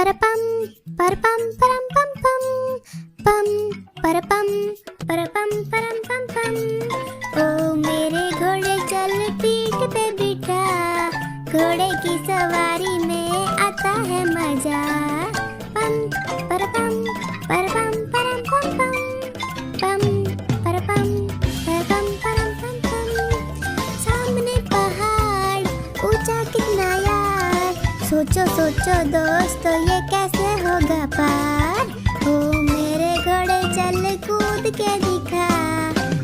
परपम परपम परम पम पम पम परपम परपम परम पम पम। ओ मेरे घोड़े चल पीठ पे बिठा, घोड़े की सवारी में आता है मजा। पम परपम परपम परम पम पम पम परपम परपम परम पम पम। सामने पहाड़ ऊंचा कितना यार, सोचो सोचो दोस्तों ये कैसे होगा पार। ओ मेरे घोड़े चल कूद के दिखा,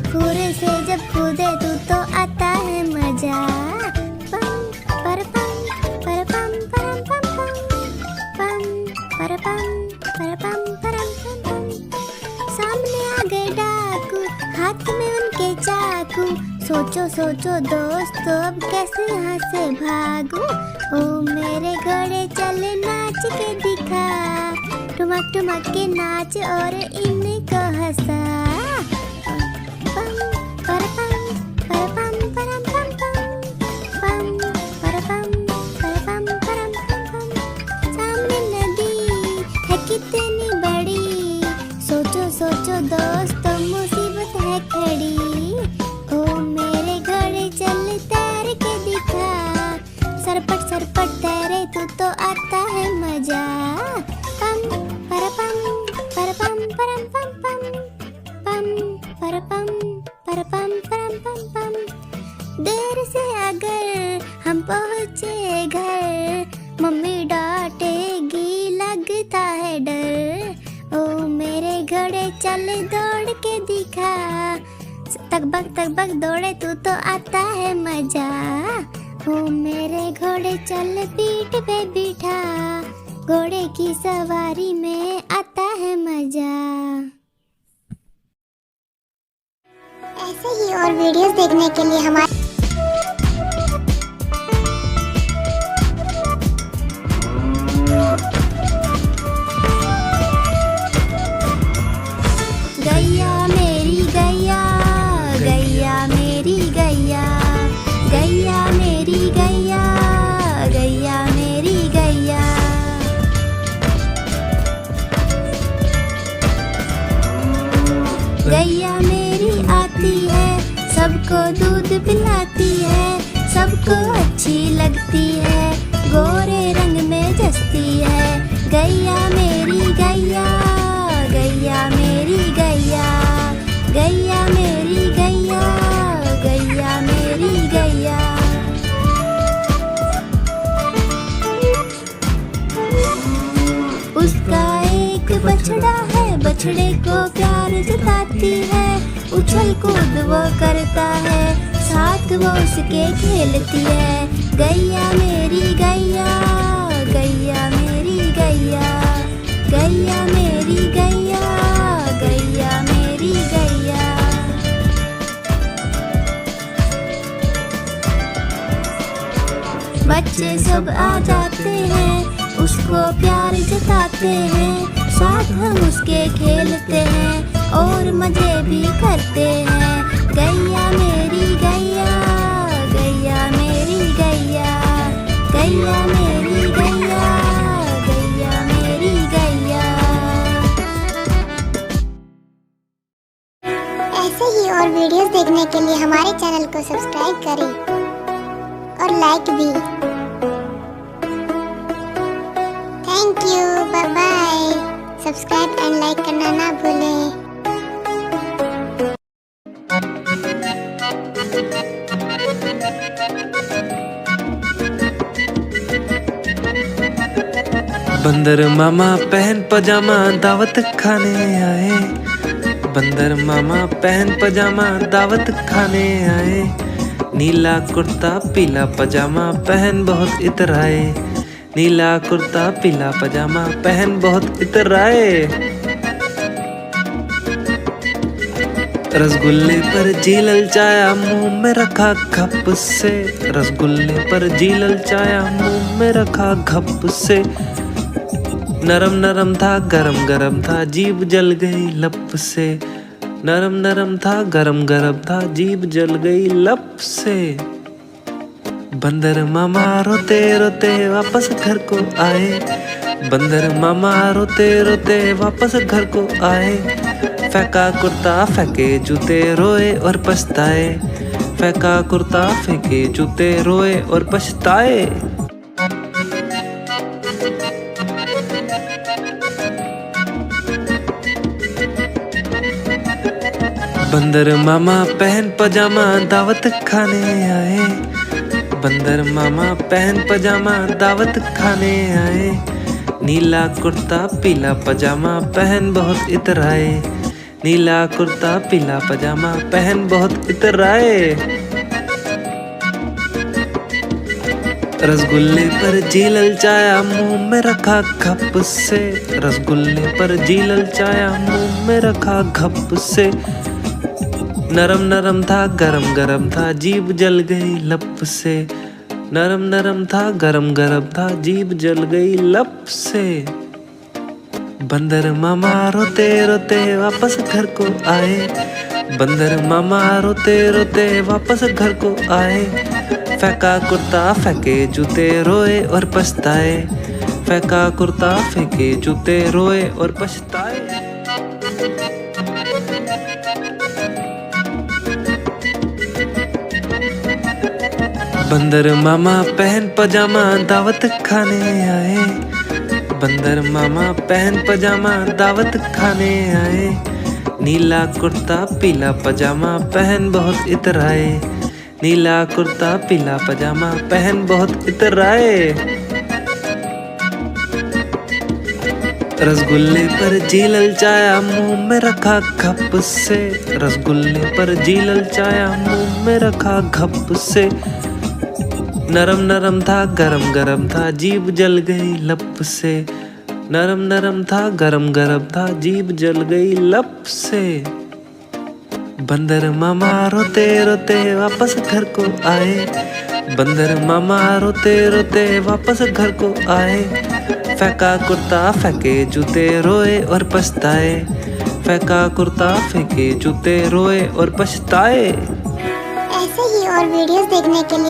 पूरे से जब कूदे तू तो आता है मजा। पम परपम परपम परम पम पम पम परपम परपम परम पम पम। सामने आ गए डाकू, हाथ में उनके चाकू, सोचो सोचो दोस्तों अब कैसे यहाँ से भागूं। ओ मेरे घोड़े चल नाच के दिखा, ठुमक ठुमक के नाच और इनको हंसा। पम परपम परपम परम पम पम पम परपम परपम परम पम पम। सामने नदी है कितनी बड़ी, सोचो सोचो दोस्तों मुसीबत है खड़ी। ओ मेरे घोड़े चल तैर के दिखा, सरपट सरपट तैरे तू तो आता है मजा। पम परपम परपम परम पम पम पम परपम परपम परम पम पम। देर से अगर हम पहुँचे घर, मम्मी डांटेगी लगता है डर। ओ मेरे घोड़े चल दौड़ के दिखा, तकबक दौड़े तू तो आता है मजा। ओ मेरे घोड़े चल पीठ पे बिठा, घोड़े की सवारी में आता है मजा। ऐसे ही और वीडियोस देखने के लिए हमारे गैया मेरी गैया, गैया मेरी गैया, गैया मेरी गैया, गैया मेरी गैया। गैया मेरी आती है, सबको दूध पिलाती है, सबको अच्छी लगती है, गोरे रंग में जचती है। गैया मेरी गैया, गैया मेरी गैया, गैया मेरी गैया, गैया मेरी गैया। उसका एक बछड़ा है, बछड़े को प्यार जताती है, उछल कूद वो करता है, साथ वो उसके खेलती है। गैया मेरी गैया, गैया मेरी गैया, गैया मेरी गैया, गैया मेरी गैया। बच्चे सब आ जाते हैं, उसको प्यार जताते हैं, साथ हम उसके खेलते हैं और मजे भी करते हैं। गैया मेरी गैया, गैया मेरी गैया, गैया मेरी गैया, गैया मेरी गैया। ऐसे ही और वीडियोस देखने के लिए हमारे चैनल को सब्सक्राइब करें और लाइक भी। Thank you, bye bye. Subscribe and like करना ना भूलें। बंदर मामा पहन पजामा दावत खाने आए, बंदर मामा पहन पजामा दावत खाने आए, नीला कुर्ता पीला पजामा पहन बहुत इतराए, नीला कुर्ता पीला पजामा पहन बहुत इतराए। रसगुल्ले पर जी ललचाया मुंह में रखा घप से, रसगुल्ले पर जी ललचाया मुंह में रखा घप से, नरम नरम था गरम गरम था जीभ जल गई लप से, नरम नरम था गरम गरम था जीभ जल गई लप से। बंदर मामा रोते रोते वापस घर को आए, बंदर मामा रोते रोते वापस घर को आए। फेंका कुर्ता फेंके जूते रोए और पछताए। फेंका कुर्ता फेंके जूते रोए और पछताए। बंदर मामा पहन पजामा दावत खाने आए। बंदर मामा पहन पजामा दावत खाने आए। नीला कुर्ता पीला पजामा पहन बहुत इतराए। नीला कुर्ता पीला पजामा पहन बहुत इतराए। रसगुल्ले पर जी ललचाया मुंह में रखा घप से। रसगुल्ले पर जी ललचाया मुंह में रखा घप से। नरम नरम था गरम गरम था जीभ जल गई लप से। नरम नरम था गरम गरम था जीभ जल गई लप से। बंदर मामा रोते रोते वापस घर को आए। बंदर मामा रोते रोते वापस घर को आए। फेंका कुर्ता फेंके जूते रोए और पछताए। फेंका कुर्ता फेंके जूते रोए और पछताए। बंदर मामा पहन पजामा दावत खाने आए। बंदर मामा पहन पजामा दावत खाने आए। नीला कुर्ता पीला पजामा पहन बहुत इतराए। नीला कुर्ता पीला पजामा पहन बहुत इतराए। रसगुल्ले पर जी ललचाया मुंह में रखा घप से। रसगुल्ले पर जी ललचाया मुंह में रखा घप से। नरम नरम था गरम गरम था जीभ जल गई लप से। नरम नरम था गरम गरम था जीभ जल गई लप से। बंदर मामा रोते रोते वापस घर को आए। बंदर मामा रोते रोते वापस घर को आए। फेंका कुर्ता फेंके जूते रोए और पछताए। फेंका कुर्ता फेंके जूते रोए और पछताए। ऐसे ही और वीडियोस देखने के लिए